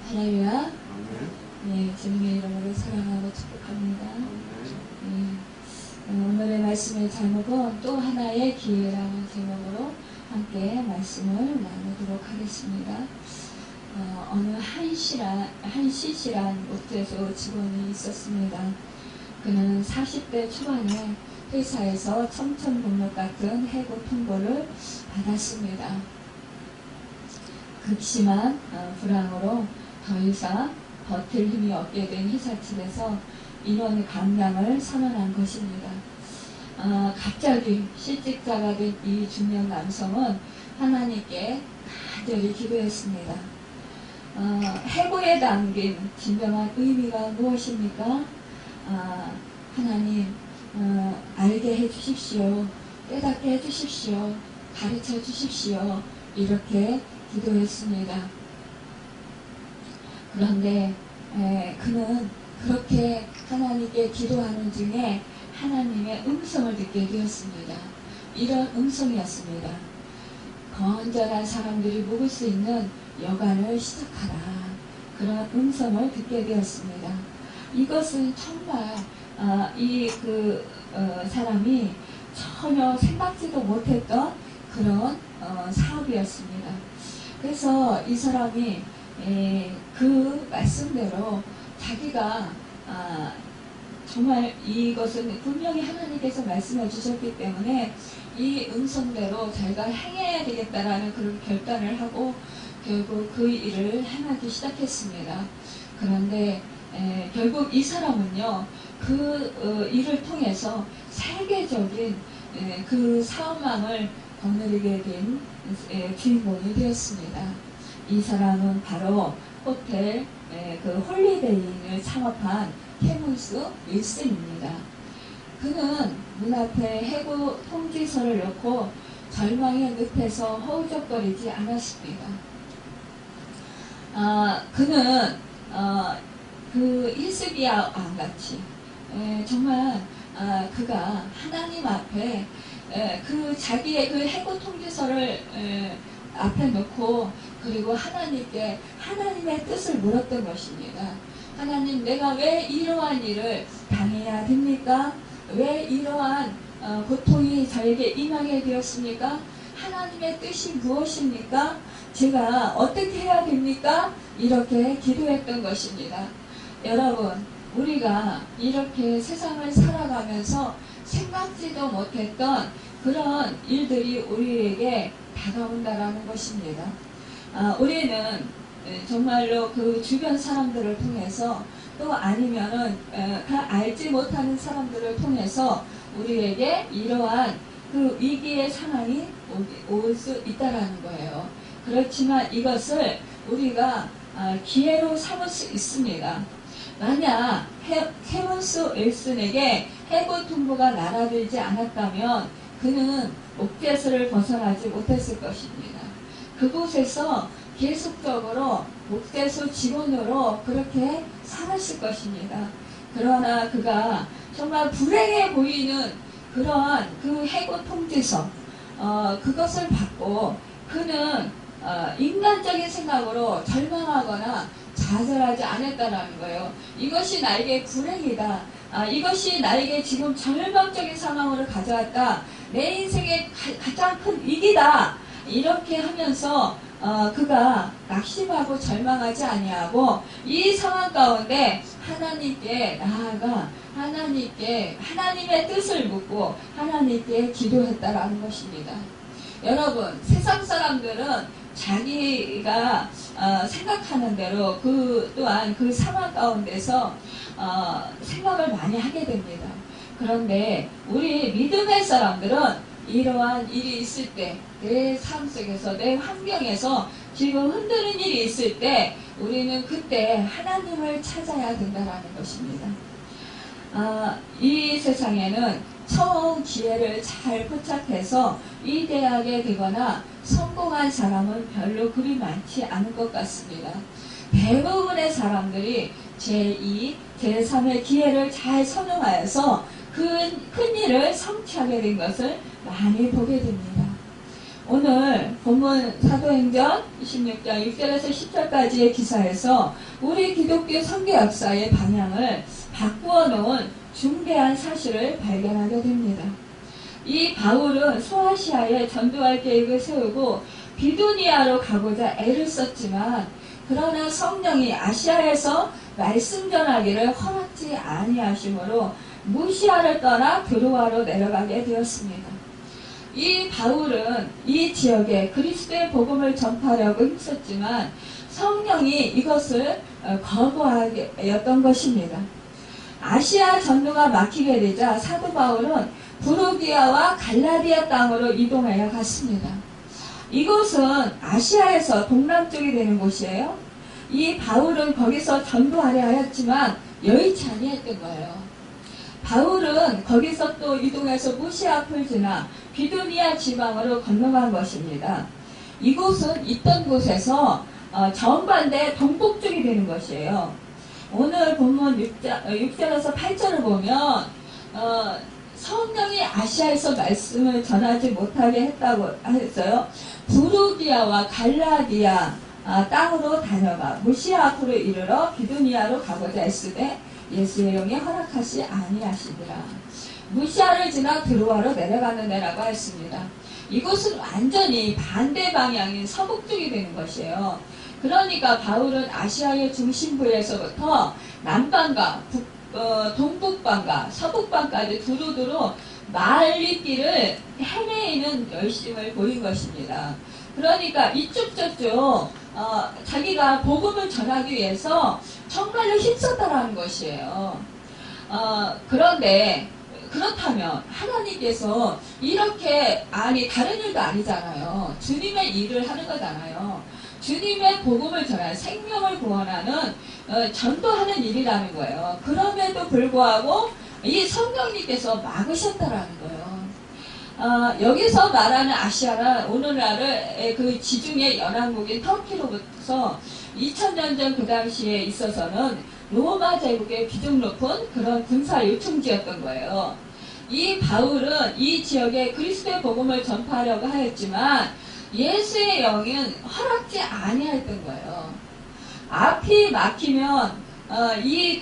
할렐루야. 네, 주님의 이름으로 사랑하고 축복합니다. 오늘의 말씀의 제목은 또 하나의 기회라는 제목으로 함께 말씀을 나누도록 하겠습니다. 어느 한시시란 목재소 직원이 있었습니다. 그는 40대 초반에 회사에서 청천복록 같은 해고 통보를 받았습니다. 극심한 불황으로 더 이상 버틸 힘이 없게 된 회사 측에서 인원 감량을 선언한 것입니다. 갑자기 실직자가 된 이 중년 남성은 하나님께 간절히 기도했습니다. 해고에 담긴 진정한 의미가 무엇입니까? 하나님, 알게 해주십시오. 깨닫게 해주십시오. 가르쳐 주십시오. 이렇게 기도했습니다. 그런데 그는 그렇게 하나님께 기도하는 중에 하나님의 음성을 듣게 되었습니다. 이런 음성이었습니다. 건전한 사람들이 묵을 수 있는 여관을 시작하라. 그런 음성을 듣게 되었습니다. 이것은 정말 사람이 전혀 생각지도 못했던 그런 사업이었습니다. 그래서 이 사람이 그 말씀대로 자기가 정말 이것은 분명히 하나님께서 말씀해 주셨기 때문에 이 음성대로 자기가 행해야 되겠다라는 그런 결단을 하고 결국 그 일을 행하기 시작했습니다. 그런데 결국 이 사람은요, 그 일을 통해서 세계적인 그 사업망을 거느리게 된 주인공이 되었습니다. 이 사람은 바로 호텔 그 홀리데이인을 창업한 케문스 윌슨입니다. 그는 문 앞에 해고 통지서를 놓고 절망의 늪에서 허우적거리지 않았습니다. 그는 그 히스기야 왕같이 정말 그가 하나님 앞에 그 자기의 그 해고 통지서를 앞에 놓고 그리고 하나님께 하나님의 뜻을 물었던 것입니다. 하나님, 내가 왜 이러한 일을 당해야 됩니까? 왜 이러한 고통이 저에게 임하게 되었습니까? 하나님의 뜻이 무엇입니까? 제가 어떻게 해야 됩니까? 이렇게 기도했던 것입니다. 여러분, 우리가 이렇게 세상을 살아가면서 생각지도 못했던 그런 일들이 우리에게 다가온다라는 것입니다. 우리는 정말로 그 주변 사람들을 통해서 또 아니면은 알지 못하는 사람들을 통해서 우리에게 이러한 그 위기의 상황이 올 수 있다라는 거예요. 그렇지만 이것을 우리가 기회로 삼을 수 있습니다. 만약 케문스 윌슨에게 해고 통보가 날아들지 않았다면 그는 목재소를 벗어나지 못했을 것입니다. 그곳에서 계속적으로 목재소 직원으로 그렇게 살았을 것입니다. 그러나 그가 정말 불행해 보이는 그러한 그 해고 통지서 그것을 받고 그는 인간적인 생각으로 절망하거나 좌절하지 않았다는 거예요. 이것이 나에게 불행이다. 이것이 나에게 지금 절망적인 상황으로 가져왔다. 내 인생의 가장 큰 위기다. 이렇게 하면서 그가 낙심하고 절망하지 아니하고 이 상황 가운데 하나님께 나아가 하나님의 뜻을 묻고 하나님께 기도했다라는 것입니다. 여러분, 세상 사람들은 자기가 생각하는 대로 또한 그 상황 가운데서 생각을 많이 하게 됩니다. 그런데 우리 믿음의 사람들은 이러한 일이 있을 때, 내 삶 속에서, 내 환경에서 지금 흔드는 일이 있을 때 우리는 그때 하나님을 찾아야 된다는 것입니다. 이 세상에는 처음 기회를 잘 포착해서 위대하게 되거나 성공한 사람은 별로 그리 많지 않은 것 같습니다. 대부분의 사람들이 제2, 제3의 기회를 잘 선용하여서 큰 일을 성취하게 된 것을 많이 보게 됩니다. 오늘 본문 사도행전 26장 6절에서 10절까지의 기사에서 우리 기독교 선교 역사의 방향을 바꾸어 놓은 중대한 사실을 발견하게 됩니다. 이 바울은 소아시아에 전도할 계획을 세우고 비두니아로 가고자 애를 썼지만 그러나 성령이 아시아에서 말씀 전하기를 허락지 아니하심으로 무시아를 떠나 드로아로 내려가게 되었습니다. 이 바울은 이 지역에 그리스도의 복음을 전파하려고 힘썼지만 성령이 이것을 거부하였던 것입니다. 아시아 전도가 막히게 되자 사도 바울은 부르기아와 갈라디아 땅으로 이동하여 갔습니다. 이곳은 아시아에서 동남쪽이 되는 곳이에요. 이 바울은 거기서 전도하려 하였지만 여의치 아니했던 거예요. 바울은 거기서 또 이동해서 무시아 앞을 지나 비두니아 지방으로 건너간 것입니다. 이곳은 있던 곳에서 정반대 동북쪽이 되는 것이에요. 오늘 본문 6절에서 8절을 보면 성령이 아시아에서 말씀을 전하지 못하게 했다고 했어요. 부르기아와 갈라디아 땅으로 다녀가 무시아 앞으로 이르러 비두니아로 가고자 했으되 예수의 영이 허락하시 아니하시더라. 무시아를 지나 드로아로 내려가는 데라고 했습니다. 이곳은 완전히 반대 방향인 서북쪽이 되는 것이에요. 그러니까 바울은 아시아의 중심부에서부터 남방과 동북방과 서북방까지 두루두루 말리길을 헤매이는 열심을 보인 것입니다. 그러니까 이쪽 저쪽 자기가 복음을 전하기 위해서 정말로 힘썼다라는 것이에요. 그런데 그렇다면 하나님께서 이렇게 다른 일도 아니잖아요. 주님의 일을 하는 거잖아요. 주님의 복음을 전하는 생명을 구원하는 전도하는 일이라는 거예요. 그럼에도 불구하고 이 성령님께서 막으셨다라는 거예요. 여기서 말하는 아시아는 오늘날의 그 지중해 연안국인 터키로부터 2000년 전 그 당시에 있어서는 로마 제국의 비중 높은 그런 군사 요충지였던 거예요. 이 바울은 이 지역에 그리스도의 복음을 전파하려고 하였지만 예수의 영은 허락지 아니했던 거예요. 앞이 막히면 이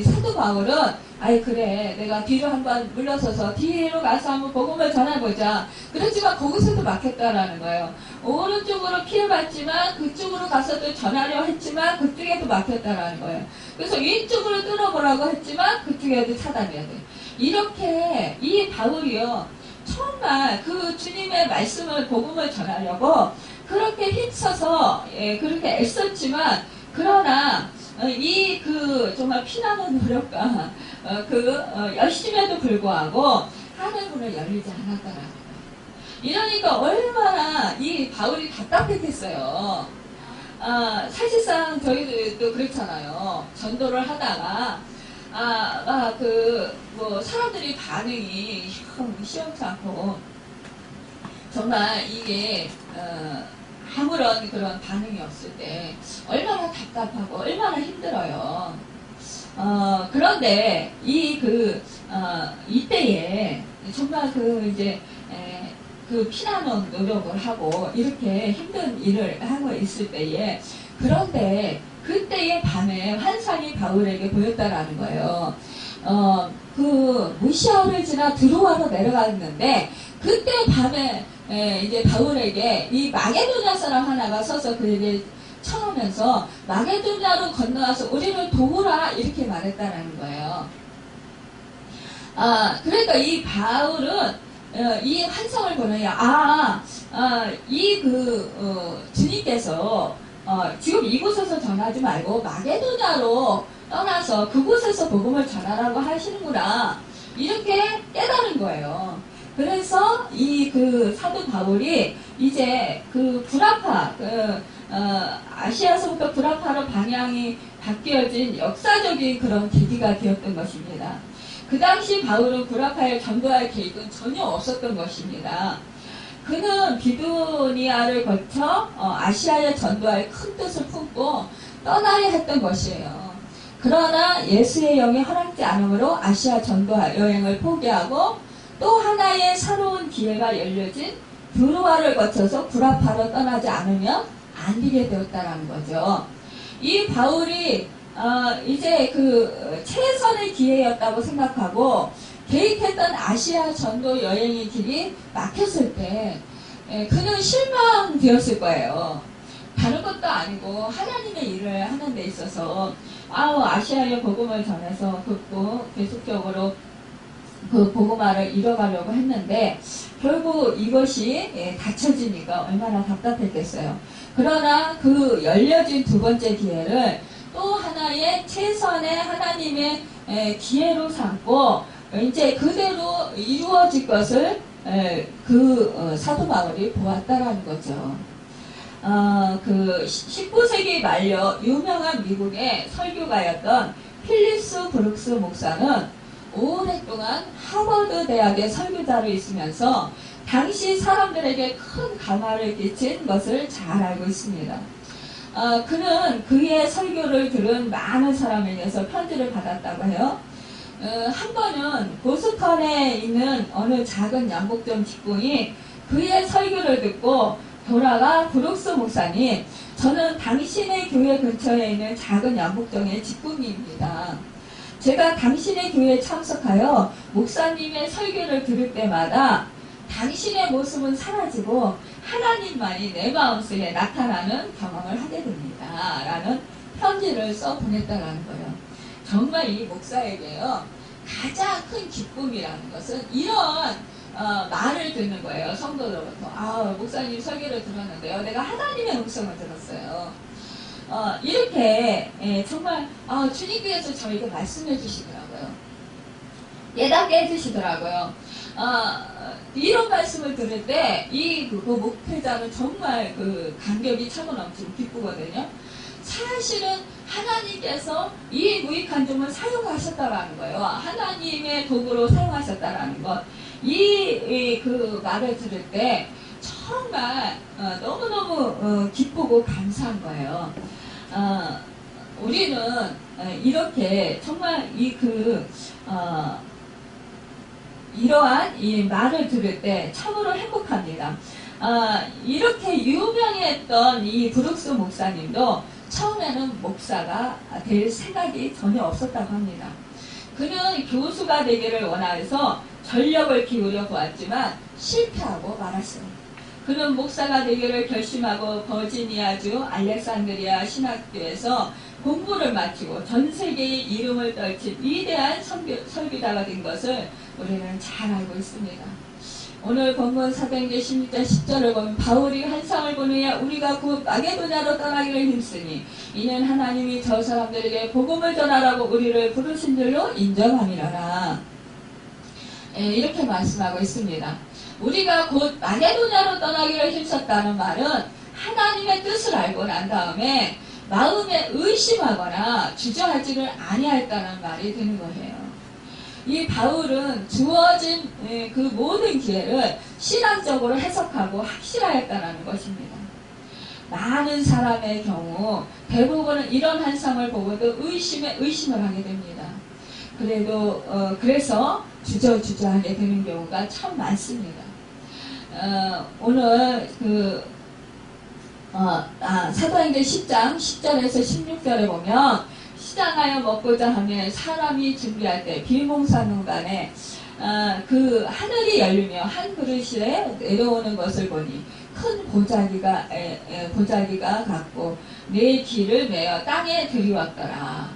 사도 바울은 그래 내가 뒤로 한번 물러서서 뒤로 가서 한번 복음을 전해보자. 그렇지만 거기서도 막혔다라는 거예요. 오른쪽으로 피해봤지만 그쪽으로 가서도 전하려 했지만 그쪽에도 막혔다라는 거예요. 그래서 왼쪽으로 뚫어보라고 했지만 그쪽에도 차단해야 돼. 이렇게 이 바울이요 정말 그 주님의 말씀을 복음을 전하려고 그렇게 힘써서 그렇게 애썼지만 그러나 이 정말 피나는 노력과 열심에도 불구하고 하늘문을 열리지 않았다라는 거예요. 이러니까 얼마나 이 바울이 답답했겠어요. 사실상 저희도 그렇잖아요. 전도를 하다가 사람들이 반응이 시원치 않고 정말 이게 아무런 그런 반응이 없을 때 얼마나 답답하고 얼마나 힘들어요. 그런데 이때에 정말 피나는 노력을 하고 이렇게 힘든 일을 하고 있을 때에 그런데 그때의 밤에 환상이 바울에게 보였다라는 거예요. 무시아를 지나 드로아로 내려갔는데 그때 밤에 이제 바울에게 이 마게도냐 사람 하나가 서서 그에게 청하면서 마게도냐로 건너와서 우리를 도우라 이렇게 말했다라는 거예요. 그러니까 이 바울은 이 환상을 보내야 주님께서 지금 이곳에서 전하지 말고 마게도냐로 떠나서 그곳에서 복음을 전하라고 하시는구나 이렇게 깨달은 거예요. 그래서 사도 바울이 이제 구라파 아시아에서부터 구라파로 방향이 바뀌어진 역사적인 그런 계기가 되었던 것입니다. 그 당시 바울은 구라파에 전도할 계획은 전혀 없었던 것입니다. 그는 비두니아를 거쳐 아시아에 전도할 큰 뜻을 품고 떠나야 했던 것이에요. 그러나 예수의 영이 허락지 않으므로 아시아 전도 여행을 포기하고 또 하나의 새로운 기회가 열려진 드로아를 거쳐서 구라파로 떠나지 않으면 안 되게 되었다라는 거죠. 이 바울이 이제 그 최선의 기회였다고 생각하고 계획했던 아시아 전도 여행의 길이 막혔을 때 그는 실망되었을 거예요. 다른 것도 아니고 하나님의 일을 하는 데 있어서 아시아에 복음을 전해서 계속적으로 그 복음화를 이뤄가려고 했는데 결국 이것이 닫혀지니까 얼마나 답답했겠어요. 그러나 그 열려진 두 번째 기회를 또 하나의 최선의 하나님의 기회로 삼고 이제 그대로 이루어질 것을 사도 바울이 보았다라는 거죠. 그 19세기 말려 유명한 미국의 설교가였던 필립스 브룩스 목사는 오랫동안 하버드 대학의 설교자로 있으면서 당시 사람들에게 큰 감화를 끼친 것을 잘 알고 있습니다. 그는 그의 설교를 들은 많은 사람에게서 편지를 받았다고 해요. 한 번은 보스턴에 있는 어느 작은 양복점 직공이 그의 설교를 듣고 돌아가 브룩스 목사님, 저는 당신의 교회 근처에 있는 작은 양복점의 직공입니다. 제가 당신의 교회에 참석하여 목사님의 설교를 들을 때마다 당신의 모습은 사라지고 하나님만이 내 마음속에 나타나는 경험을 하게 됩니다. 라는 편지를 써 보냈다라는 거예요. 정말 이 목사에게요, 가장 큰 기쁨이라는 것은 이런 말을 듣는 거예요. 성도들로부터. 목사님 설교를 들었는데요. 내가 하나님의 음성을 들었어요. 이렇게 정말 주님께서 저에게 말씀해 주시더라고요. 깨닫게 해주시더라고요. 이런 말씀을 들을 때 그 목회자는 정말 그 감격이 차고 넘치고 기쁘거든요. 사실은 하나님께서 이 무익한 종을 사용하셨다라는 거예요. 하나님의 도구로 사용하셨다라는 것. 그 말을 들을 때 정말 너무너무 기쁘고 감사한 거예요. 우리는 이렇게 정말 이러한 이 말을 들을 때 참으로 행복합니다. 이렇게 유명했던 이 브룩스 목사님도 처음에는 목사가 될 생각이 전혀 없었다고 합니다. 그는 교수가 되기를 원해서 전력을 기울여 보았지만 실패하고 말았습니다. 그는 목사가 되기를 결심하고 버지니아주 알렉산드리아 신학교에서 공부를 마치고 전 세계의 이름을 떨친 위대한 설교자가 된 것을 우리는 잘 알고 있습니다. 오늘 본문 사도행전 16장 10절을 보면 바울이 환상을 보느냐 우리가 곧 마게도냐로 떠나기를 힘쓰니 이는 하나님이 저 사람들에게 복음을 전하라고 우리를 부르신 줄로 인정함이라라. 이렇게 말씀하고 있습니다. 우리가 곧 마게도냐로 떠나기를 힘썼다는 말은 하나님의 뜻을 알고 난 다음에 마음에 의심하거나 주저하지를 아니할까는 말이 되는 거예요. 이 바울은 주어진 그 모든 기회를 신앙적으로 해석하고 확실하였다는 것입니다. 많은 사람의 경우 대부분은 이런 환상을 보고도 의심을 하게 됩니다. 그래서 주저하게 되는 경우가 참 많습니다. 오늘 사도행전 10장 10절에서 16절에 보면 시장하여 먹고자 하면 사람이 준비할 때 비몽사몽간에 그 하늘이 열리며 한 그릇에 내려오는 것을 보니 큰 보자기가 같고 네 귀를 메어 땅에 들이왔더라.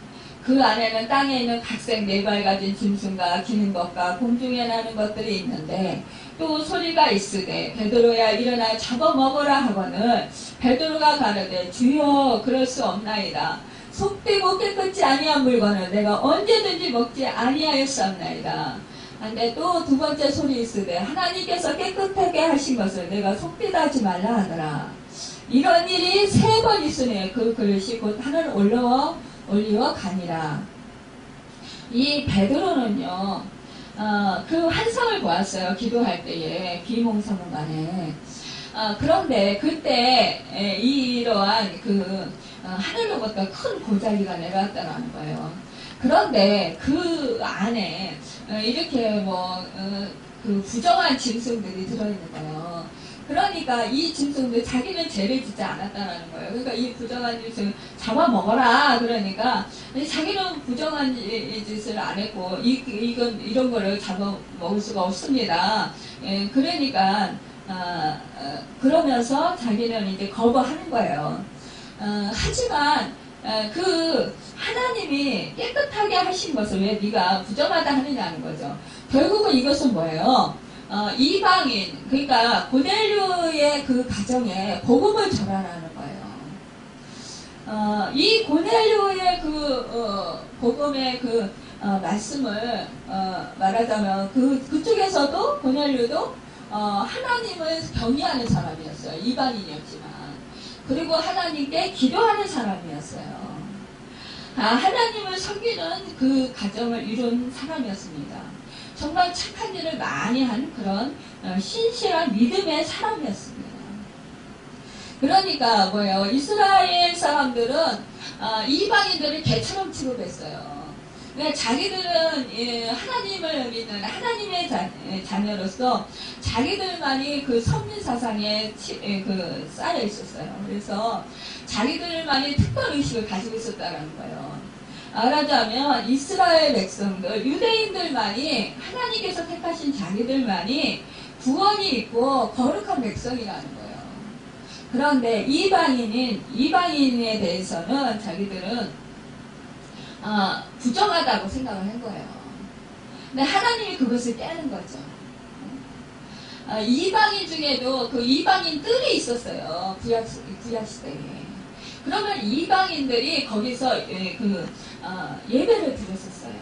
그 안에는 땅에 있는 각색 네 발 가진 짐승과 기는 것과 공중에 나는 것들이 있는데 또 소리가 있으되 베드로야 일어나 잡아먹으라 하거늘 베드로가 가르되 주여 그럴 수 없나이다. 속되고 깨끗지 아니한 물건을 내가 언제든지 먹지 아니하였사옵나이다. 근데 또 두 번째 소리 있으되 하나님께서 깨끗하게 하신 것을 내가 속되다 하지 말라 하더라. 이런 일이 3번 있으니 그 그릇이 곧 하늘 올리어 가니라. 이 베드로는요 그 환상을 보았어요. 기도할 때에 비몽사몽간에. 그런데 그때 이러한 하늘로부터 큰 보자기가 내려왔다는 거예요. 그런데 그 안에 이렇게 그 부정한 짐승들이 들어있는 거예요. 그러니까 이 짐승들 자기는 죄를 짓지 않았다는 거예요. 그러니까 이 부정한 짓을 잡아먹어라. 그러니까 자기는 부정한 짓을 안 했고 이런 거를 잡아먹을 수가 없습니다. 예, 그러니까 그러면서 자기는 이제 거부하는 거예요. 하지만 그 하나님이 깨끗하게 하신 것을 왜 네가 부정하다 하느냐는 거죠. 결국은 이것은 뭐예요? 이방인, 그러니까 고넬료의 그 가정에 복음을 전하라는 거예요. 이 고넬료의 그 복음의 그 말씀을 말하자면 그쪽에서도 고넬료도 하나님을 경외하는 사람이었어요. 이방인이었지만. 그리고 하나님께 기도하는 사람이었어요. 하나님을 섬기는 그 가정을 이룬 사람이었습니다. 정말 착한 일을 많이 한 그런 신실한 믿음의 사람이었습니다. 그러니까 뭐예요? 이스라엘 사람들은 이방인들을 개처럼 취급했어요. 그러니까 자기들은 하나님을 믿는 하나님의 자녀로서 자기들만이 그 선민 사상에 쌓여 있었어요. 그래서 자기들만이 특별 의식을 가지고 있었다는 거예요. 말하자면 이스라엘 백성들, 유대인들만이 하나님께서 택하신 자기들만이 구원이 있고 거룩한 백성이라는 거예요. 그런데 이방인에 대해서는 자기들은 부정하다고 생각을 한 거예요. 근데 하나님이 그것을 깨는 거죠. 이방인 중에도 그 이방인들이 있었어요. 구약시대에. 그러면 이방인들이 거기서 예배를 드렸었어요.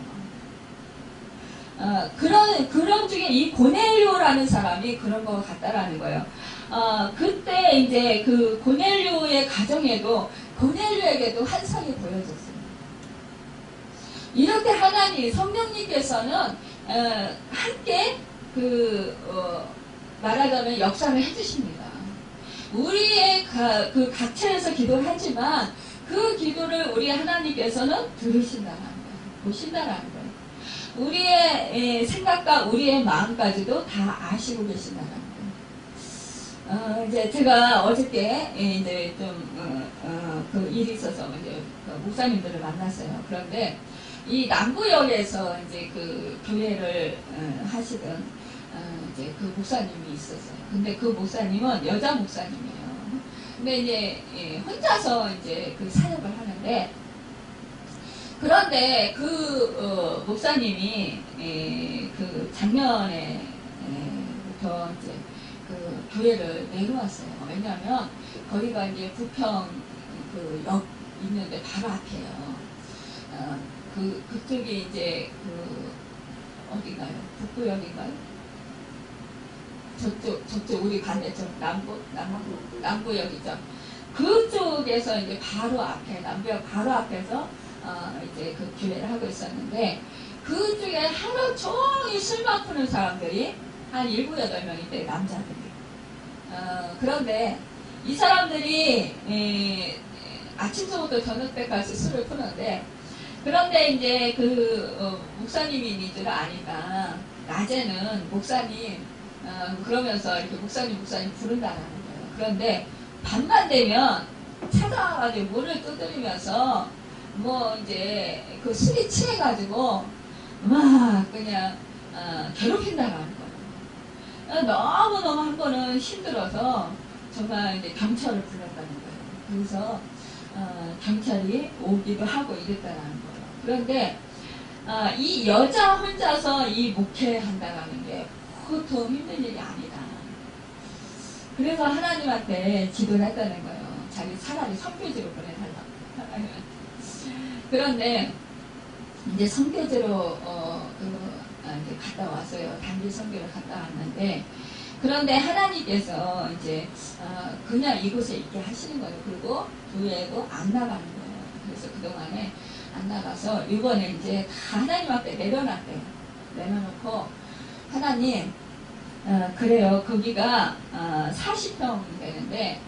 그런 중에 이 고넬료라는 사람이 그런 것 같다라는 거예요. 그때 이제 그 고넬료의 가정에도 고넬료에게도 환상이 보여졌어요. 이렇게 하나님, 성령님께서는 함께 말하자면 역사를 해주십니다. 우리의 그 각처에서 기도를 하지만 그 기도를 우리 하나님께서는 들으신다는 거예요. 보신다는 거예요. 우리의 생각과 우리의 마음까지도 다 아시고 계신다는 거예요. 이제 제가 어저께 이제 그 일이 있어서 이제 목사님들을 만났어요. 그런데 이 남구역에서 이제 그 교회를 하시던 이제 그 목사님이 있었어요. 근데 그 목사님은 여자 목사님이에요. 근데 이제 혼자서 이제 그 사역을 하는데, 그런데 그 목사님이 그 작년에부터 이제 그 교회를 내려왔어요. 왜냐하면 거기가 이제 부평 그 역 있는데 바로 앞이에요. 그쪽이 이제 어딘가요? 북구역인가요? 저쪽 우리 반대쪽 남구역이죠. 그쪽에서 이제 바로 앞에 남구역 바로 앞에서 이제 그 교회를 하고 있었는데, 그쪽에 하루 종일 술만 푸는 사람들이 한 7, 8명인데 남자들이. 그런데 이 사람들이 아침서부터 저녁 때까지 술을 푸는데, 그런데 이제 목사님인 줄 아니까 낮에는 목사님 그러면서 이렇게 목사님 부른다는 거예요. 그런데 밤만 되면 찾아와가지고 문을 두드리면서 뭐 이제 그 술이 취해가지고 막 그냥 괴롭힌다는 거예요. 너무너무 한 번은 힘들어서 정말 이제 경찰을 불렀다는 거예요. 그래서 경찰이 오기도 하고 이랬다는 거예요. 그런데 이 여자 혼자서 이 목회한다는 게 보통 힘든 일이 아니다. 그래서 하나님한테 기도를 했다는 거예요. 자기 차라리 선교지로 보내달라고. 그런데 이제 선교지로 이제 갔다 왔어요. 단기 선교를 갔다 왔는데, 그런데 하나님께서 이제 그냥 이곳에 있게 하시는 거예요. 그리고 교회에도 안 나가는 거예요. 그래서 그동안에 안 나가서 이번에 이제 다 하나님 앞에 내려놨대요. 내려놓고 하나님, 그래요. 거기가 40평 되는데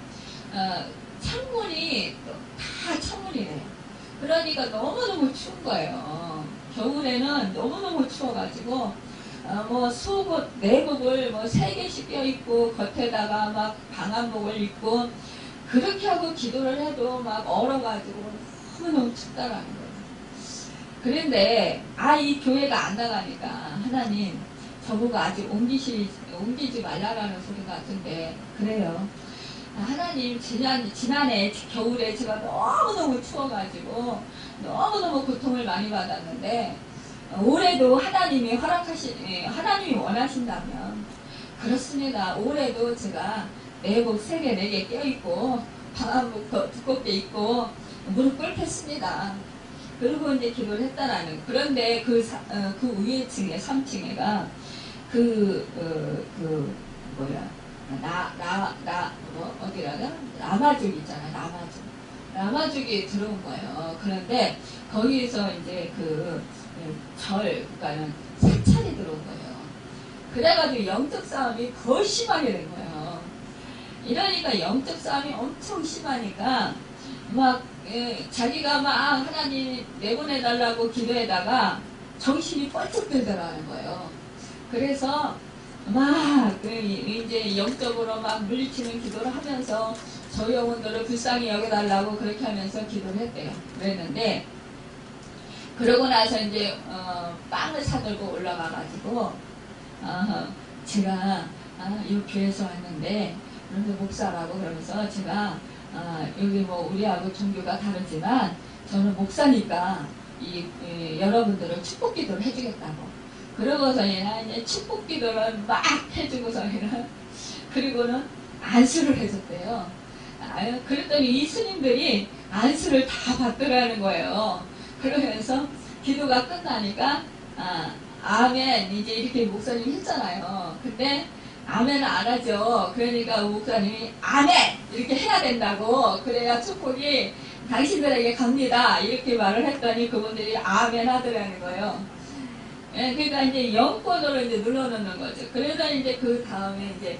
창문이 다 창문이래요. 그러니까 너무너무 추운 거예요. 겨울에는 너무너무 추워가지고 뭐 속옷, 내복을 뭐 3개씩 껴입고 겉에다가 막 방한복을 입고 그렇게 하고 기도를 해도 막 얼어가지고 너무너무 춥다라는 거예요. 그런데 이 교회가 안 나가니까 하나님 저보고 아직 옮기지 말라라는 소리 같은데 그래요. 하나님 지난해 겨울에 제가 너무너무 추워가지고 너무너무 고통을 많이 받았는데 올해도 하나님이 하나님이 원하신다면 그렇습니다. 올해도 제가 내복 3개 4개 껴입고 방한복 두껍게 입고 무릎 꿇겠습니다. 그리고 이제 기도를 했다라는. 그런데 그 위에 층에 3층에가 어디라나? 남아죽 있잖아, 남아죽이 들어온 거예요. 그런데 거기에서 이제 그러니까는 사찰이 들어온 거예요. 그래가지고 영적 싸움이 더 심하게 된 거예요. 이러니까 영적 싸움이 엄청 심하니까 자기가 하나님 내보내달라고 기도에다가 정신이 뻘쩍 들더라는 거예요. 그래서 이제 영적으로 물리치는 기도를 하면서 저 영혼들을 불쌍히 여겨달라고 그렇게 하면서 기도를 했대요. 그랬는데 그러고 나서 이제 빵을 사들고 올라가가지고 제가 이 교회에서 왔는데 그런데 목사라고 그러면서 제가 여기 뭐 우리하고 종교가 다르지만 저는 목사니까 여러분들을 축복 기도를 해주겠다고. 그러고서 이제 축복 기도를 막 해주고서 그리고는 안수를 해줬대요. 그랬더니 이 스님들이 안수를 다 받더라는 거예요. 그러면서 기도가 끝나니까 아멘 이제 이렇게 목사님이 했잖아요. 근데 아멘은 안 하죠. 그러니까 목사님이 아멘 이렇게 해야 된다고. 그래야 축복이 당신들에게 갑니다. 이렇게 말을 했더니 그분들이 아멘 하더라는 거예요. 그러니까 이제 영권으로 이제 눌러놓는 거죠. 그래서 이제 그 다음에 이제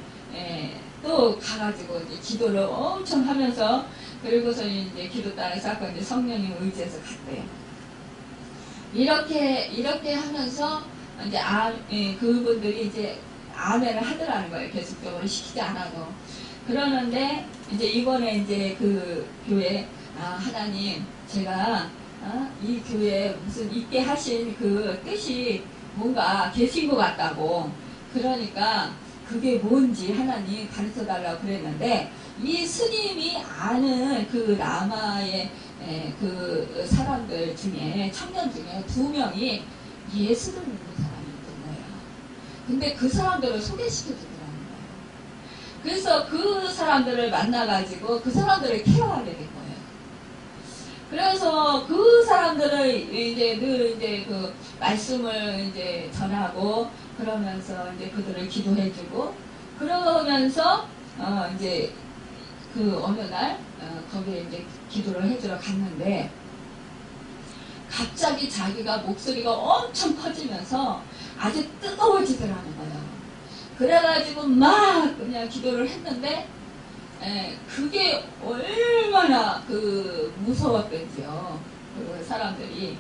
또 가가지고 이제 기도를 엄청 하면서 그리고서 이제 기도 따라서 아까 이제 성령님 의지해서 갔대요. 이렇게 하면서 이제 그분들이 이제 아멘을 하더라는 거예요. 계속적으로 시키지 않아도. 그러는데 이제 이번에 이제 그 교회 하나님 제가 이 교회에 무슨 있게 하신 그 뜻이 뭔가 계신 것 같다고. 그러니까 그게 뭔지 하나님 가르쳐 달라고 그랬는데 이 스님이 아는 그 라마의 그 사람들 중에 청년 중에 2명이 예수를 믿는 사람이 있던 거예요. 근데 그 사람들을 소개시켜 주더라는 거예요. 그래서 그 사람들을 만나가지고 그 사람들을 케어하게 된 거예요. 그래서 그 사람들을 이제 늘 이제 그 말씀을 이제 전하고 그러면서 이제 그들을 기도해주고 그러면서 이제 그 어느 날 거기에 이제 기도를 해주러 갔는데 갑자기 자기가 목소리가 엄청 커지면서 아주 뜨거워지더라는 거예요. 그래가지고 막 그냥 기도를 했는데 그게 얼마나 무서웠던지요. 그 사람들이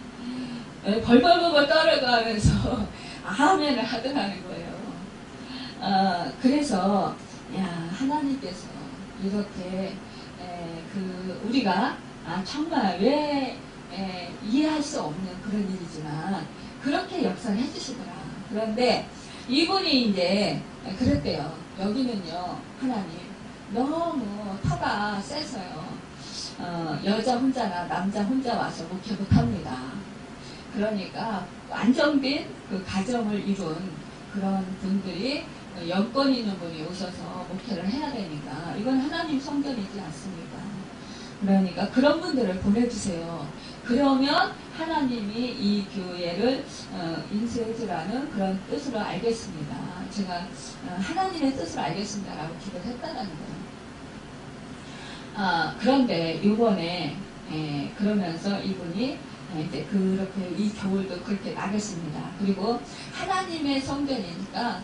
벌벌벌 떨어가면서 아멘을 하더라는 거예요. 그래서 하나님께서 이렇게 우리가 정말 왜 이해할 수 없는 그런 일이지만 그렇게 역사를 해주시더라. 그런데 이분이 이제 그랬대요. 여기는요 하나님 너무 터가 세서요. 여자 혼자나 남자 혼자 와서 목회 못합니다. 그러니까 안정된 그 가정을 이룬 그런 분들이 여건 있는 분이 오셔서 목회를 해야 되니까 이건 하나님 성전이지 않습니까? 그러니까 그런 분들을 보내주세요. 그러면 하나님이 이 교회를 인수해주라는 그런 뜻으로 알겠습니다. 제가 하나님의 뜻을 알겠습니다라고 기도를 했다는 거예요. 그런데 이번에 그러면서 이분이 이제 그렇게 이 겨울도 그렇게 나겠습니다. 그리고 하나님의 성전이니까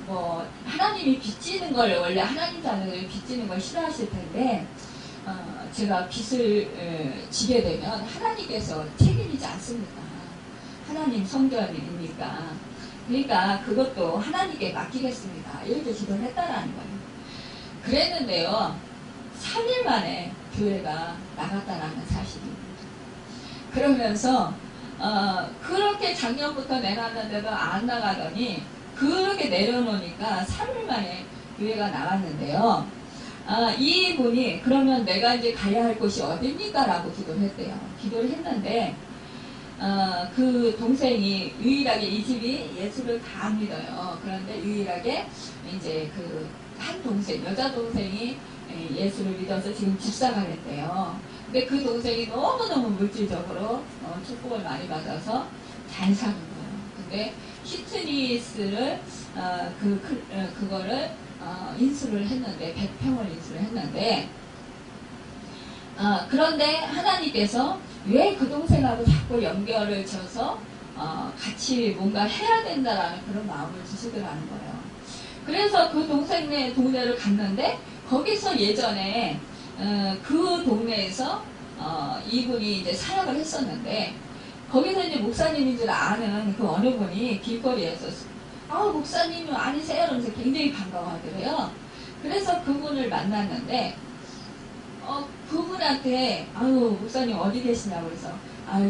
뭐 하나님이 빚지는 걸 원래 하나님 자녀들이 빚지는 걸 싫어하실 텐데 제가 빚을 지게 되면 하나님께서 책임이지 않습니까? 하나님 성전이니까. 그러니까 그것도 하나님께 맡기겠습니다. 이렇게 기도를 했다라는 거예요. 그랬는데요, 3일 만에 교회가 나갔다라는 사실입니다. 그러면서 그렇게 작년부터 내놨는데도 안 나가더니 그렇게 내려놓으니까 3일 만에 교회가 나갔는데요. 이분이 그러면 내가 이제 가야 할 곳이 어딥니까? 라고 기도를 했대요. 기도를 했는데 그 동생이 유일하게 이 집이 예수를 다 믿어요. 그런데 유일하게 이제 그 한 동생, 여자 동생이 예수를 믿어서 지금 집사가 됐대요. 근데 그 동생이 너무너무 물질적으로 축복을 많이 받아서 잘 사는 거예요. 근데 히트니스를 그거를 인수를 했는데 100평을 인수를 했는데 그런데 하나님께서 왜 그 동생하고 자꾸 연결을 쳐서 같이 뭔가 해야 된다라는 그런 마음을 주시더라는 거예요. 그래서 그 동네를 갔는데 거기서 예전에 그 동네에서 이분이 이제 사역을 했었는데 거기서 이제 목사님인 줄 아는 그 어느 분이 길거리에서 목사님 아니세요? 이러면서 굉장히 반가워하더래요. 그래서 그분을 만났는데 그분한테 목사님 어디 계시냐고 그래서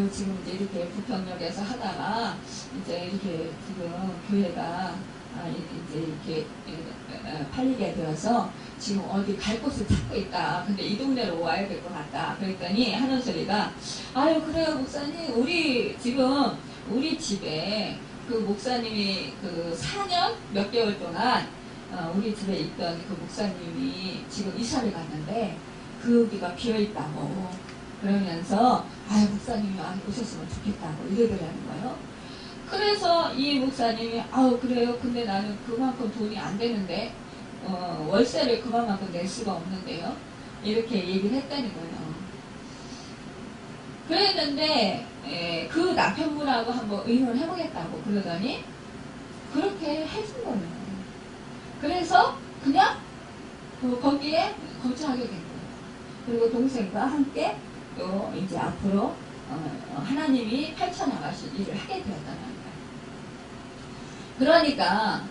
지금 이제 이렇게 부평역에서 하다가 이제 이렇게 지금 교회가 이제 이렇게 팔리게 되어서 지금 어디 갈 곳을 찾고 있다. 근데 이 동네로 와야 될 것 같다. 그랬더니 하는 소리가 그래요 목사님 우리 지금 우리 집에 그 목사님이 그 4년 몇 개월 동안 우리 집에 있던 그 목사님이 지금 이사를 갔는데 거기가 비어있다고 그러면서 목사님이 오셨으면 좋겠다고 이러더라는 거예요. 그래서 이 목사님이 그래요 근데 나는 그만큼 돈이 안 되는데 월세를 그만큼 낼 수가 없는데요 이렇게 얘기를 했다는 거예요. 그랬는데 그 남편분하고 한번 의논을 해보겠다고 그러더니 그렇게 해준 거예요. 그래서 그냥 거기에 거주하게 된 거예요. 그리고 동생과 함께 또 이제 앞으로 하나님이 펼쳐나가실 일을 하게 되었다는 거예요. 그러니까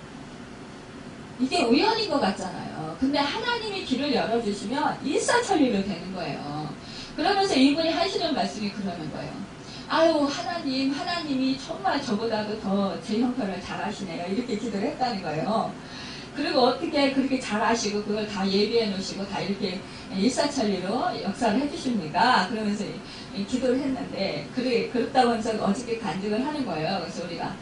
이게 우연인 것 같잖아요. 근데 하나님이 길을 열어주시면 일사천리로 되는 거예요. 그러면서 이분이 하시는 말씀이 그러는 거예요. 하나님이 정말 저보다도 더 제 형편을 잘 하시네요. 이렇게 기도를 했다는 거예요. 그리고 어떻게 그렇게 잘 하시고 그걸 다 예비해 놓으시고 다 이렇게 일사천리로 역사를 해주십니까? 그러면서 기도를 했는데 그렇다고 하면서 어저께 간증을 하는 거예요. 그래서 우리가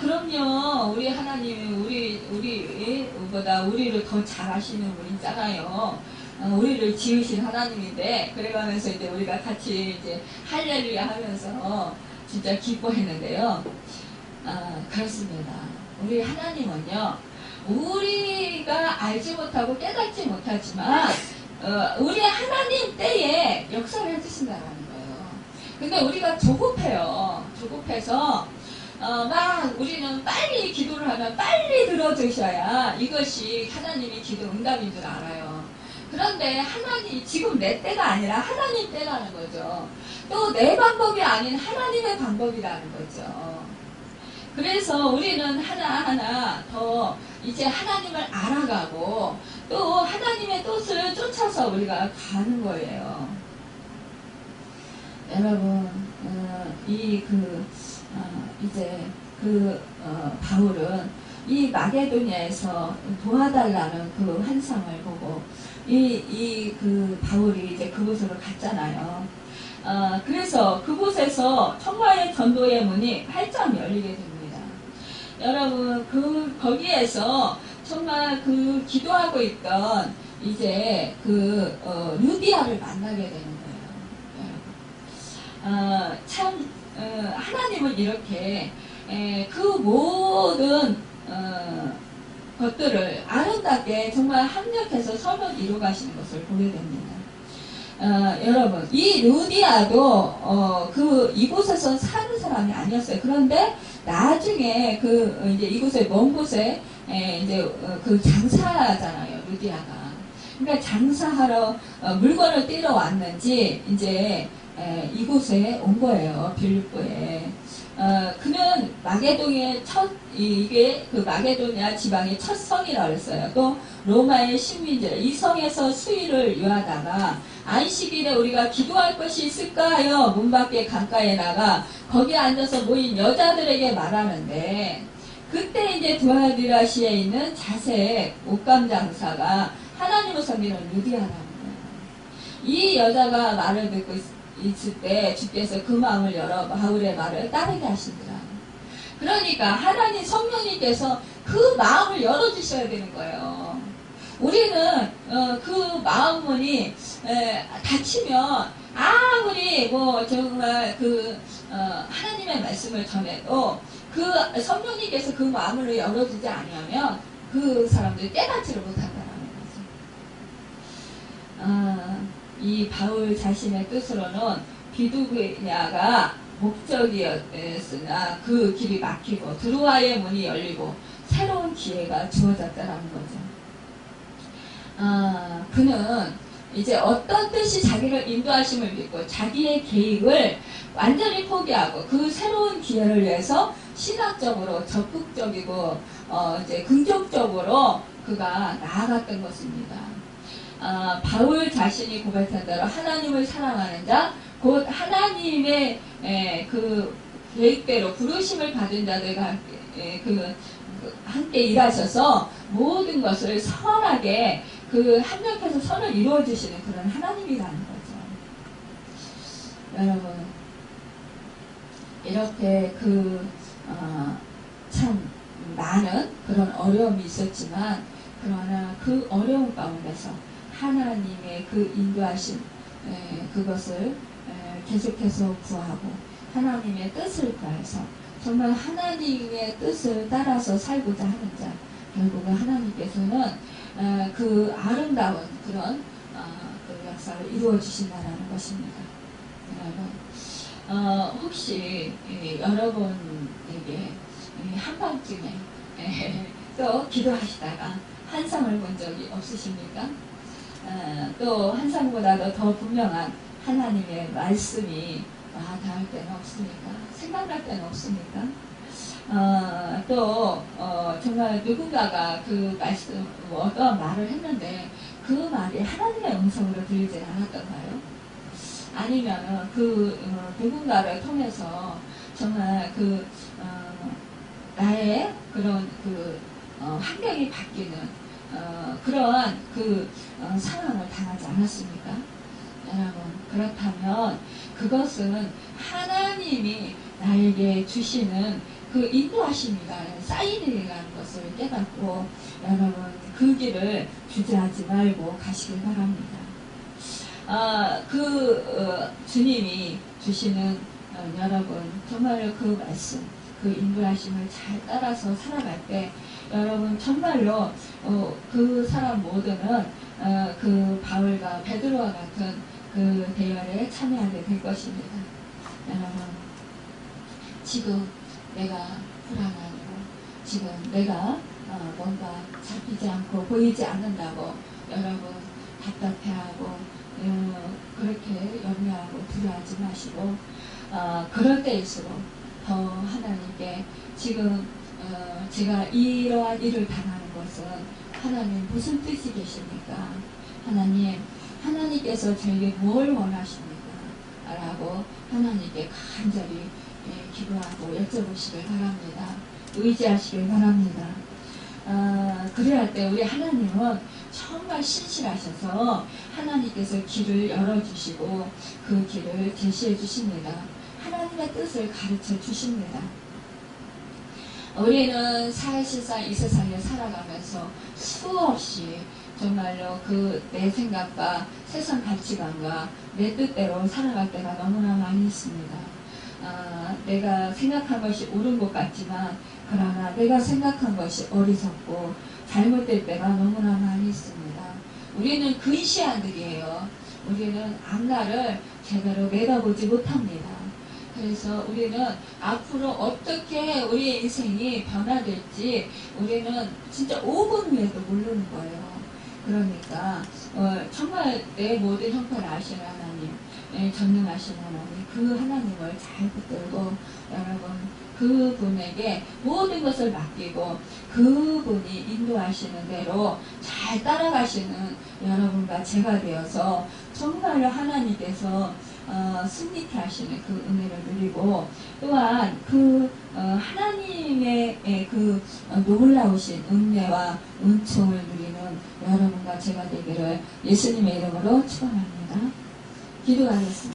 그럼요. 우리 하나님이 우리보다 우리를 더 잘하시는 분이잖아요. 우리를 지으신 하나님인데 그래가면서 이제 우리가 같이 이제 할렐루야 하면서 진짜 기뻐했는데요. 그렇습니다. 우리 하나님은요. 우리가 알지 못하고 깨닫지 못하지만 우리 하나님 때에 역사를 해주신다는 거예요. 근데 우리가 조급해요. 조급해서 우리는 빨리 기도를 하면 빨리 들어주셔야 이것이 하나님이 기도 응답인 줄 알아요. 그런데 하나님 지금 내 때가 아니라 하나님 때라는 거죠. 또 내 방법이 아닌 하나님의 방법이라는 거죠. 그래서 우리는 하나하나 더 이제 하나님을 알아가고 또 하나님의 뜻을 쫓아서 우리가 가는 거예요. 여러분 이제 바울은 이 마게도니아에서 도와달라는 그 환상을 보고 그 바울이 이제 그곳으로 갔잖아요. 그래서 그곳에서 청과의 전도의 문이 활짝 열리게 됩니다. 여러분 거기에서 정말 기도하고 있던 이제 루디아를 만나게 되는 거예요. 하나님은 이렇게 그 모든 것들을 아름답게 정말 합력해서 선을 이루어 가시는 것을 보게 됩니다. 여러분 이 루디아도 이곳에서 사는 사람이 아니었어요. 그런데 나중에 이제 이곳에 먼 곳에 이제 장사잖아요. 루디아가. 그러니까 장사하러 물건을 떼러 왔는지 이제 이곳에 온 거예요. 빌립보에. 그는 마게도니아의 이게 그 마게도니아 지방의 첫 성이라고 했어요. 또 로마의 식민지를 이 성에서 수의를 요하다가 안식일에 우리가 기도할 것이 있을까 하여 문 밖에 강가에 나가 거기에 앉아서 모인 여자들에게 말하는데, 그때 이제 두아디라시에 있는 자색 옷감 장사가 하나님을 섬기는 루디아라는 거예요. 이 여자가 말을 듣고 있을 때 주께서 그 마음을 열어 바울의 말을 따르게 하시더라. 그러니까 하나님 성령님께서 그 마음을 열어주셔야 되는 거예요. 우리는 그 마음 문이 닫히면 아무리 뭐 정말 하나님의 말씀을 전해도 그 성령님께서 그 마음을 열어주지 않으면 그 사람들이 깨닫지를 못한다는 거죠. 이 바울 자신의 뜻으로는 비두니아가 목적이었으나 그 길이 막히고 드로아의 문이 열리고 새로운 기회가 주어졌다는 거죠. 그는 이제 어떤 뜻이 자기를 인도하심을 믿고 자기의 계획을 완전히 포기하고 그 새로운 기회를 위해서 신학적으로 적극적이고 이제 긍정적으로 그가 나아갔던 것입니다. 바울 자신이 고백한 대로 하나님을 사랑하는 자, 곧 하나님의 그 계획대로 부르심을 받은 자들과 함께 일하셔서 모든 것을 선하게 합력해서 선을 이루어주시는 그런 하나님이라는 거죠. 여러분, 이렇게 참 많은 그런 어려움이 있었지만, 그러나 그 어려움 가운데서 하나님의 그 인도하심, 그것을 계속해서 구하고 하나님의 뜻을 구해서 정말 하나님의 뜻을 따라서 살고자 하는 자, 결국은 하나님께서는 그 아름다운 그런 그 역사를 이루어 주신다는 것입니다. 여러분, 혹시 여러분에게 한밤중에 또 기도하시다가 환상을 본 적이 없으십니까? 또 환상보다도 더 분명한 하나님의 말씀이 닿을 때는 없습니까? 생각날 때는 없습니까? 정말 누군가가 그 말씀, 어떤 말을 했는데 그 말이 하나님의 음성으로 들리지 않았던가요? 아니면 누군가를 통해서 정말 나의 그런 환경이 바뀌는 그러한 상황을 당하지 않았습니까? 여러분, 그렇다면 그것은 하나님이 나에게 주시는 그 인도하심이라는 사인이라는 것을 깨닫고 여러분 그 길을 주저하지 말고 가시길 바랍니다. 주님이 주시는 여러분 정말로 그 말씀, 그 인도하심을 잘 따라서 살아갈 때 여러분 정말로 그 사람 모두는 그 바울과 베드로와 같은 그 대열에 참여하게 될 것입니다. 여러분, 지금 내가 불안하고 지금 내가 뭔가 잡히지 않고 보이지 않는다고 여러분 답답해하고 그렇게 염려하고 두려워하지 마시고 그럴 때일수록 더 하나님께 지금 제가 이러한 일을 당하는 것은 하나님 무슨 뜻이 계십니까? 하나님께서 저에게 뭘 원하십니까? 라고 하나님께 간절히 기도하고 여쭤보시길 바랍니다. 의지하시길 바랍니다. 그래야 할 때 우리 하나님은 정말 신실하셔서 하나님께서 길을 열어주시고 그 길을 제시해 주십니다. 하나님의 뜻을 가르쳐 주십니다. 우리는 사실상 이 세상에 살아가면서 수없이 정말로 내 생각과 세상 가치관과 내 뜻대로 살아갈 때가 너무나 많이 있습니다. 내가 생각한 것이 옳은 것 같지만 그러나 내가 생각한 것이 어리석고 잘못될 때가 너무나 많이 있습니다. 우리는 근시안들이에요. 우리는 앞날을 제대로 내다보지 못합니다. 그래서 우리는 앞으로 어떻게 우리의 인생이 변화될지 우리는 진짜 5분 후에도 모르는 거예요. 그러니까 정말 내 모든 형편을 아시는 하나님, 전능하신 하나님, 그 하나님을 잘 붙들고 여러분 그분에게 모든 것을 맡기고 그분이 인도하시는 대로 잘 따라가시는 여러분과 제가 되어서 정말로 하나님께서 승리케 하시는 그 은혜를 누리고 또한 그 하나님의 그 놀라우신 은혜와 은총을 누리는 여러분과 제가 되기를 예수님의 이름으로 축원합니다. 기도하겠습니다.